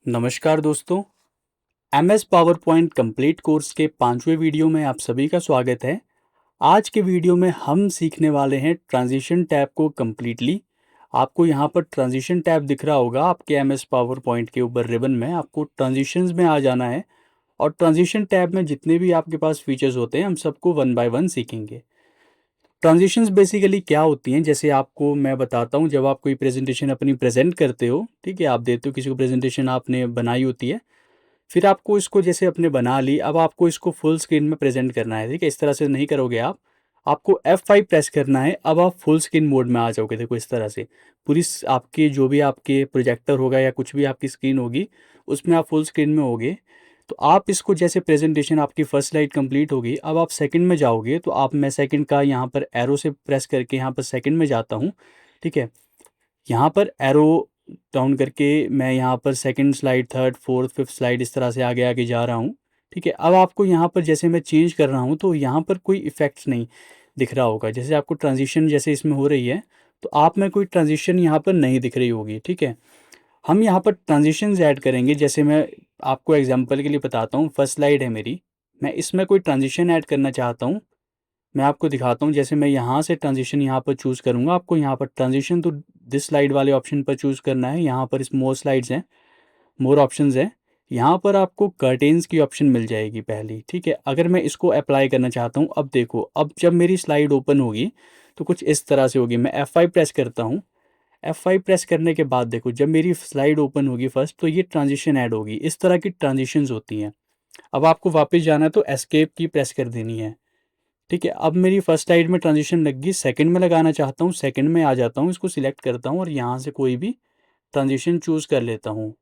नमस्कार दोस्तों। MS power point complete course के 5वें वीडियो में आप सभी का स्वागत है। आज के वीडियो में हम सीखने वाले हैं ट्रांजिशन टैब को कम्प्लीटली। आपको यहाँ पर ट्रांजिशन टैब दिख रहा होगा आपके MS पावर पॉइंट के ऊपर रिबन में। आपको ट्रांजिशंस में आ जाना है और ट्रांजिशन टैब में जितने भी आपके पास फीचर्स होते हैं हम सबको वन बाय वन सीखेंगे। ट्रांजिशंस बेसिकली क्या होती हैं, जैसे आपको मैं बताता हूँ। जब आप कोई प्रेजेंटेशन अपनी प्रेजेंट करते हो, ठीक है, आप देते हो किसी को प्रेजेंटेशन आपने बनाई होती है, फिर आपको इसको जैसे अपने बना ली, अब आपको इसको फुल स्क्रीन में प्रेजेंट करना है। ठीक है, इस तरह से नहीं करोगे आप। आपको F5 प्रेस करना है, अब आप फुल स्क्रीन मोड में आ जाओगे। देखो इस तरह से पूरी आपके जो भी आपके प्रोजेक्टर होगा या कुछ भी आपकी स्क्रीन होगी उसमें आप फुल स्क्रीन में होगे। तो आप इसको जैसे प्रेजेंटेशन आपकी फर्स्ट स्लाइड कंप्लीट होगी, अब आप सेकंड में जाओगे तो आप मैं सेकंड का यहाँ पर एरो से प्रेस करके यहाँ पर सेकंड में जाता हूँ। ठीक है, यहाँ पर एरो डाउन करके मैं यहाँ पर second slide, third, fourth, fifth slide इस तरह से आगे आगे जा रहा हूँ। ठीक है, अब आपको यहाँ पर जैसे मैं चेंज कर रहा हूँ तो यहाँ पर कोई इफ़ेक्ट्स नहीं दिख रहा होगा। जैसे आपको ट्रांजिशन जैसे इसमें हो रही है तो आप में कोई ट्रांजिशन यहाँ पर नहीं दिख रही होगी। ठीक है, हम यहाँ पर ट्रांजिशंस ऐड करेंगे। जैसे मैं आपको एग्जांपल के लिए बताता हूँ, फर्स्ट स्लाइड है मेरी, मैं इसमें कोई ट्रांजिशन ऐड करना चाहता हूँ। मैं आपको दिखाता हूँ। जैसे मैं यहाँ से ट्रांजिशन यहाँ पर चूज़ करूँगा, आपको यहाँ पर ट्रांजिशन तो दिस स्लाइड वाले ऑप्शन पर चूज़ करना है। यहाँ पर इस मोर स्लाइड्स हैं, मोर ऑप्शंस हैं, यहाँ पर आपको कर्टेन्स की ऑप्शन मिल जाएगी पहली। ठीक है, अगर मैं इसको अप्लाई करना चाहता हूँ, अब देखो, अब जब मेरी स्लाइड ओपन होगी तो कुछ इस तरह से होगी। मैं F5 प्रेस करता हूँ। F5 प्रेस करने के बाद देखो, जब मेरी स्लाइड ओपन होगी फर्स्ट तो ये ट्रांजिशन ऐड होगी। इस तरह की ट्रांजिशंस होती हैं। अब आपको वापस जाना है तो एस्केप की प्रेस कर देनी है। ठीक है, अब मेरी फर्स्ट स्लाइड में ट्रांजिशन लग गई, सेकंड में लगाना चाहता हूँ, सेकंड में आ जाता हूँ, इसको सिलेक्ट करता हूँ और यहाँ से कोई भी ट्रांजिशन चूज़ कर लेता हूँ।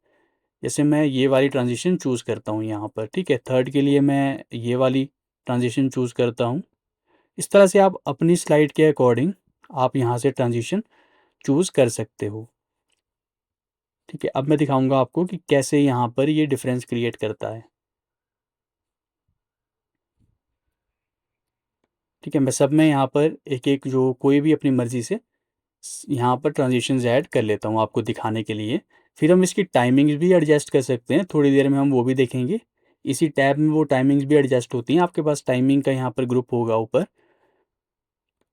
जैसे मैं ये वाली ट्रांजिशन चूज़ करता हूँ यहाँ पर। ठीक है, थर्ड के लिए मैं ये वाली ट्रांजिशन चूज़ करता हूँ। इस तरह से आप अपनी स्लाइड के अकॉर्डिंग आप यहाँ से ट्रांजिशन चूज़ कर सकते हो। ठीक है, अब मैं दिखाऊंगा आपको कि कैसे यहाँ पर ये डिफरेंस क्रिएट करता है। ठीक है, मैं सब में यहाँ पर एक एक जो कोई भी अपनी मर्ज़ी से यहाँ पर ट्रांजिशंस ऐड कर लेता हूँ आपको दिखाने के लिए। फिर हम इसकी टाइमिंग्स भी एडजस्ट कर सकते हैं, थोड़ी देर में हम वो भी देखेंगे। इसी टैब में वो टाइमिंग्स भी एडजस्ट होती हैं। आपके पास टाइमिंग का यहाँ पर ग्रुप होगा ऊपर।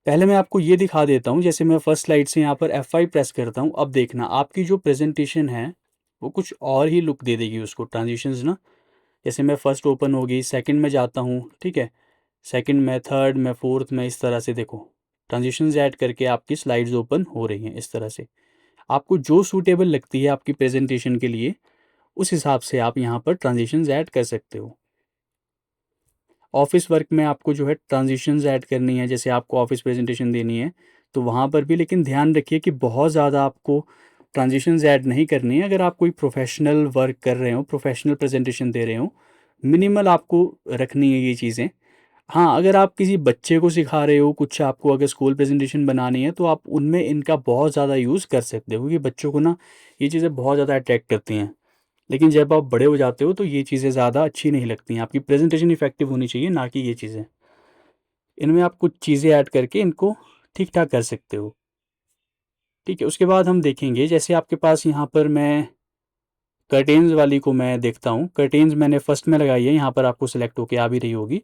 पहले मैं आपको ये दिखा देता हूँ। जैसे मैं फर्स्ट स्लाइड से यहाँ पर F5 प्रेस करता हूँ, अब देखना आपकी जो प्रेजेंटेशन है वो कुछ और ही लुक दे देगी उसको, ट्रांजिशंस ना। जैसे मैं फर्स्ट ओपन होगी, सेकंड में जाता हूँ, ठीक है, सेकंड में, थर्ड में, फोर्थ में, इस तरह से देखो ट्रांजिशंस ऐड करके आपकी स्लाइड्स ओपन हो रही हैं। इस तरह से आपको जो सूटेबल लगती है आपकी प्रेजेंटेशन के लिए, उस हिसाब से आप यहाँ पर ट्रांजिशंस ऐड कर सकते हो। ऑफिस वर्क में आपको जो है ट्रांजिशंस ऐड करनी है, जैसे आपको ऑफिस प्रेजेंटेशन देनी है तो वहाँ पर भी, लेकिन ध्यान रखिए कि बहुत ज़्यादा आपको ट्रांजिशंस ऐड नहीं करनी है। अगर आप कोई प्रोफेशनल वर्क कर रहे हो, प्रोफेशनल प्रेजेंटेशन दे रहे हो, मिनिमल आपको रखनी है ये चीज़ें। हाँ, अगर आप किसी बच्चे को सिखा रहे हो, कुछ आपको अगर स्कूल प्रेजेंटेशन बनानी है तो आप उनमें इनका बहुत ज़्यादा यूज़ कर सकते हो, क्योंकि बच्चों को ना ये चीज़ें बहुत ज़्यादा अट्रैक्ट करती हैं। लेकिन जब आप बड़े हो जाते हो तो ये चीज़ें ज़्यादा अच्छी नहीं लगती हैं। आपकी प्रेजेंटेशन इफेक्टिव होनी चाहिए, ना कि ये चीज़ें। इनमें आप कुछ चीज़ें ऐड करके इनको ठीक ठाक कर सकते हो। ठीक है, उसके बाद हम देखेंगे, जैसे आपके पास यहाँ पर मैं कर्टेन्स वाली को मैं देखता हूँ। कर्टेन्स मैंने फर्स्ट में लगाई है, यहाँ पर आपको सेलेक्ट होके आ भी रही होगी।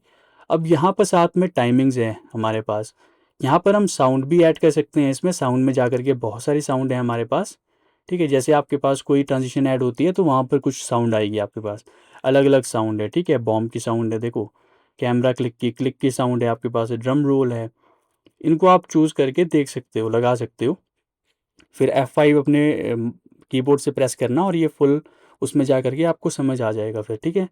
अब यहाँ पर साथ में टाइमिंग्स है हमारे पास। यहाँ पर हम साउंड भी ऐड कर सकते हैं। इसमें साउंड में जा कर के बहुत सारी साउंड है हमारे पास। ठीक है, जैसे आपके पास कोई ट्रांजिशन ऐड होती है तो वहाँ पर कुछ साउंड आएगी आपके पास, अलग अलग साउंड है। ठीक है, बॉम्ब की साउंड है, देखो कैमरा क्लिक की साउंड है आपके पास, ड्रम रोल है। इनको आप चूज़ करके देख सकते हो, लगा सकते हो। फिर F5 अपने कीबोर्ड से प्रेस करना और ये फुल उसमें जा करके आपको समझ आ जाएगा फिर। ठीक है,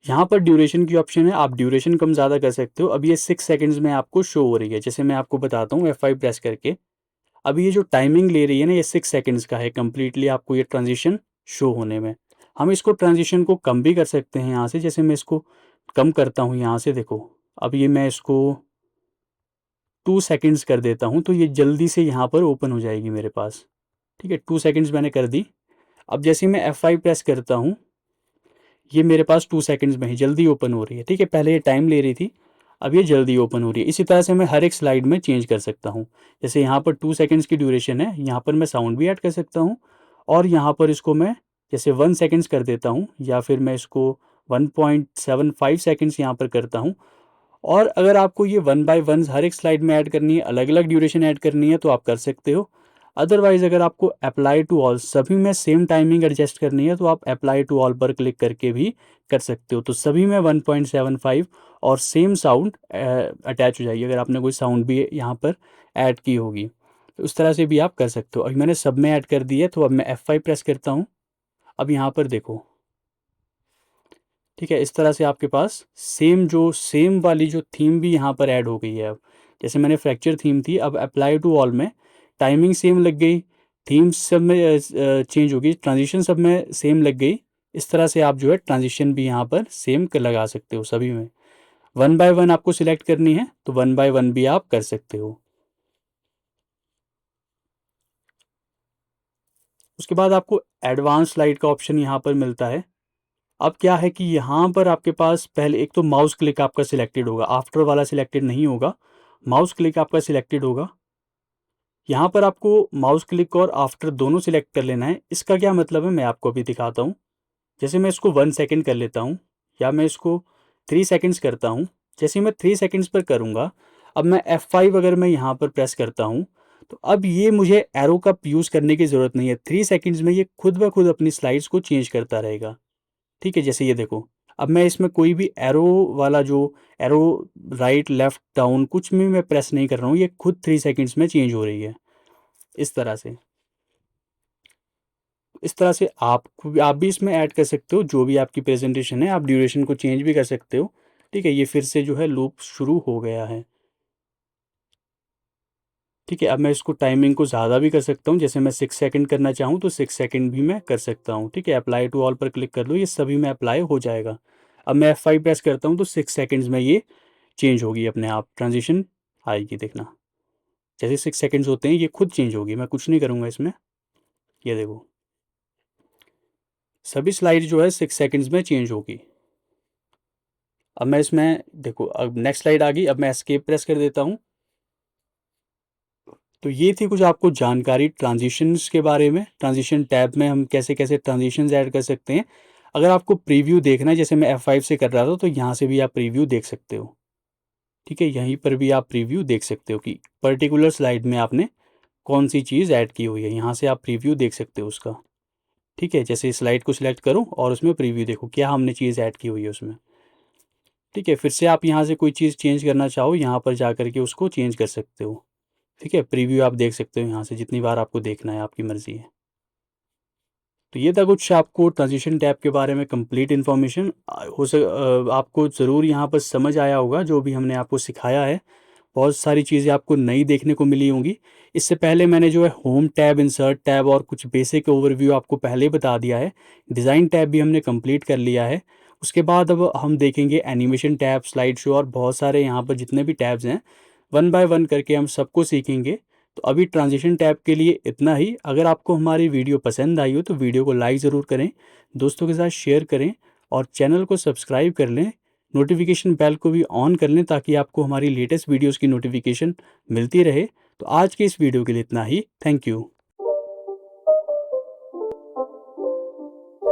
यहाँ पर ड्यूरेशन की ऑप्शन है, आप ड्यूरेशन कम ज़्यादा कर सकते हो। अब ये 6 सेकंड्स में आपको शो हो रही है। जैसे मैं आपको बताता हूँ F5 प्रेस करके, अब ये जो टाइमिंग ले रही है ना, ये 6 सेकंड्स का है कम्प्लीटली आपको ये ट्रांजिशन शो होने में। हम इसको ट्रांजिशन को कम भी कर सकते हैं यहाँ से। जैसे मैं इसको कम करता हूँ यहाँ से, देखो अब ये मैं इसको 2 सेकंड्स कर देता हूँ तो ये जल्दी से यहाँ पर ओपन हो जाएगी मेरे पास। ठीक है, 2 सेकंड्स मैंने कर दी। अब जैसे मैं F5 प्रेस करता हूँ, ये मेरे पास 2 सेकंड्स में ही जल्दी ओपन हो रही है। ठीक है, पहले ये टाइम ले रही थी, अब ये जल्दी ओपन हो रही है। इसी तरह से मैं हर एक स्लाइड में चेंज कर सकता हूँ। जैसे यहाँ पर 2 सेकंड्स की ड्यूरेशन है, यहाँ पर मैं साउंड भी ऐड कर सकता हूँ और यहाँ पर इसको मैं जैसे 1 सेकंड्स कर देता हूँ, या फिर मैं इसको 1.75 सेकंड्स यहाँ पर करता हूँ। और अगर आपको ये 1 बाय 1 हर एक स्लाइड में ऐड करनी है, अलग अलग ड्यूरेशन ऐड करनी है, तो आप कर सकते हो। अदरवाइज़ अगर आपको अप्लाई टू ऑल सभी में सेम टाइमिंग एडजस्ट करनी है, तो आप अप्लाई टू ऑल पर क्लिक करके भी कर सकते हो। तो सभी में 1.75 और सेम साउंड अटैच हो जाएगी, अगर आपने कोई साउंड भी यहाँ पर ऐड की होगी, तो उस तरह से भी आप कर सकते हो। अभी मैंने सब में ऐड कर दी है, तो अब मैं F5 प्रेस करता हूँ। अब यहाँ पर देखो, ठीक है, इस तरह से आपके पास सेम वाली जो थीम भी यहाँ पर ऐड हो गई है। अब जैसे मैंने फ्रैक्चर थीम थी, अब अप्लाई टू ऑल में टाइमिंग सेम लग गई, थीम सब में चेंज होगी, ट्रांजिशन सब में सेम लग गई। इस तरह से आप जो है ट्रांजिशन भी यहाँ पर सेम लगा सकते हो सभी में। 1 बाय 1 आपको सिलेक्ट करनी है, तो 1 बाय 1 भी आप कर सकते हो। उसके बाद आपको एडवांस स्लाइड का ऑप्शन यहाँ पर मिलता है। अब क्या है कि यहाँ पर आपके पास पहले एक तो माउस क्लिक आपका सिलेक्टेड होगा, आफ्टर वाला सिलेक्टेड नहीं होगा, माउस क्लिक आपका सिलेक्टेड होगा। यहाँ पर आपको माउस क्लिक और आफ्टर दोनों सिलेक्ट कर लेना है। इसका क्या मतलब है मैं आपको अभी दिखाता हूँ। जैसे मैं इसको 1 सेकंड कर लेता हूँ, या मैं इसको 3 सेकंड्स करता हूँ। जैसे मैं 3 सेकंड्स पर करूँगा, अब मैं F5 अगर मैं यहाँ पर प्रेस करता हूँ, तो अब ये मुझे एरो का यूज़ करने की ज़रूरत नहीं है। 3 सेकंड्स में ये खुद ब खुद अपनी स्लाइड्स को चेंज करता रहेगा। ठीक है, जैसे ये देखो, अब मैं इसमें कोई भी एरो वाला जो एरो राइट लेफ्ट डाउन कुछ भी मैं प्रेस नहीं कर रहा हूँ, ये खुद 3 सेकंड्स में चेंज हो रही है। इस तरह से आप भी इसमें ऐड कर सकते हो, जो भी आपकी प्रेजेंटेशन है आप ड्यूरेशन को चेंज भी कर सकते हो। ठीक है, ये फिर से जो है लूप शुरू हो गया है। ठीक है, अब मैं इसको टाइमिंग को ज़्यादा भी कर सकता हूँ, जैसे मैं 6 सेकंड करना चाहूँ तो 6 सेकंड भी मैं कर सकता हूँ। ठीक है, अप्लाई टू ऑल पर क्लिक कर लो, ये सभी में अप्लाई हो जाएगा। अब मैं F5 प्रेस करता हूँ तो 6 सेकंड्स में ये चेंज होगी, अपने आप ट्रांजिशन आएगी, देखना। जैसे 6 सेकंड्स होते हैं ये खुद चेंज होगी, मैं कुछ नहीं करूँगा इसमें। ये देखो, सभी स्लाइड जो है 6 सेकंड्स में चेंज होगी। अब मैं इसमें देखो, अब नेक्स्ट स्लाइड आ गई, अब मैं एस्केप प्रेस कर देता हूँ। तो ये थी कुछ आपको जानकारी ट्रांजिशंस के बारे में। ट्रांजिशन टैब में हम कैसे कैसे ट्रांजिशंस ऐड कर सकते हैं। अगर आपको प्रीव्यू देखना है, जैसे मैं F5 से कर रहा था, तो यहाँ से भी आप प्रीव्यू देख सकते हो। ठीक है, यहीं पर भी आप प्रीव्यू देख सकते हो कि पर्टिकुलर स्लाइड में आपने कौन सी चीज़ ऐड की हुई है, यहाँ से आप प्रीव्यू देख सकते हो उसका। ठीक है, जैसे स्लाइड को सिलेक्ट करो और उसमें प्रीव्यू देखो क्या हमने चीज़ ऐड की हुई है उसमें। ठीक है, फिर से आप यहाँ से कोई चीज़ चेंज करना चाहो, यहाँ पर जा कर के उसको चेंज कर सकते हो। ठीक है, प्रीव्यू आप देख सकते हो यहाँ से, जितनी बार आपको देखना है, आपकी मर्ज़ी है। तो ये था कुछ आपको ट्रांजिशन टैब के बारे में कंप्लीट इन्फॉर्मेशन। आपको ज़रूर यहाँ पर समझ आया होगा जो भी हमने आपको सिखाया है। बहुत सारी चीज़ें आपको नई देखने को मिली होंगी। इससे पहले मैंने जो है होम टैब, इंसर्ट टैब और कुछ बेसिक ओवरव्यू आपको पहले बता दिया है। डिज़ाइन टैब भी हमने कंप्लीट कर लिया है। उसके बाद अब हम देखेंगे एनिमेशन टैब, स्लाइड शो और बहुत सारे यहाँ पर जितने भी टैब्स हैं, 1 बाय 1 करके हम सबको सीखेंगे। तो अभी ट्रांजिशन टैब के लिए इतना ही। अगर आपको हमारी वीडियो पसंद आई हो तो वीडियो को लाइक ज़रूर करें, दोस्तों के साथ शेयर करें और चैनल को सब्सक्राइब कर लें। नोटिफिकेशन बेल को भी ऑन कर लें ताकि आपको हमारी लेटेस्ट वीडियोस की नोटिफिकेशन मिलती रहे। तो आज के इस वीडियो के लिए इतना ही। Thank you.